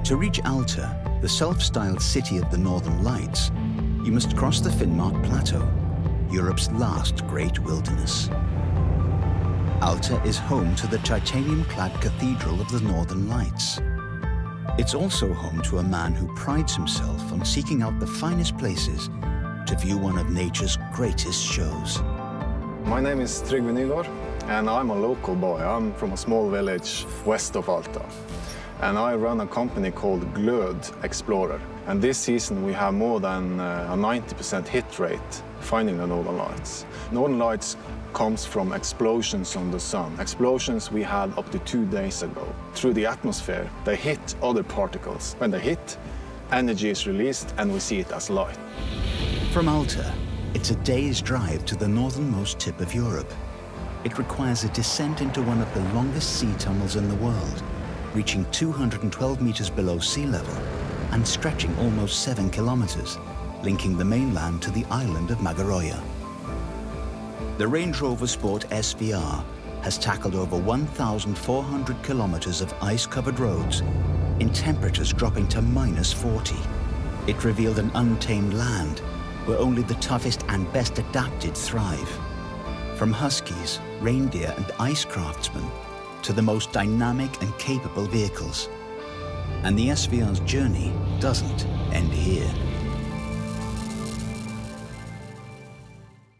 To reach Alta, the self-styled city of the Northern Lights, you must cross the Finnmark Plateau, Europe's last great wilderness. Alta is home to the titanium-clad Cathedral of the Northern Lights. It's also home to a man who prides himself on seeking out the finest places to view one of nature's greatest shows. My name is Trygve Nygård, and I'm a local boy. I'm from a small village west of Alta. And I run a company called Glöd Explorer. And this season we have more than a 90% hit rate finding the Northern Lights. Northern Lights comes from explosions on the sun. Explosions we had up to 2 days ago. Through the atmosphere, they hit other particles. When they hit, energy is released and we see it as light. From Alta, it's a day's drive to the northernmost tip of Europe. It requires a descent into one of the longest sea tunnels in the world, reaching 212 meters below sea level and stretching almost 7 kilometers, linking the mainland to the island of Magaroya. The Range Rover Sport SVR has tackled over 1,400 kilometers of ice-covered roads in temperatures dropping to -40. It revealed an untamed land where only the toughest and best adapted thrive. From huskies, reindeer and ice craftsmen to the most dynamic and capable vehicles. And the SVR's journey doesn't end here.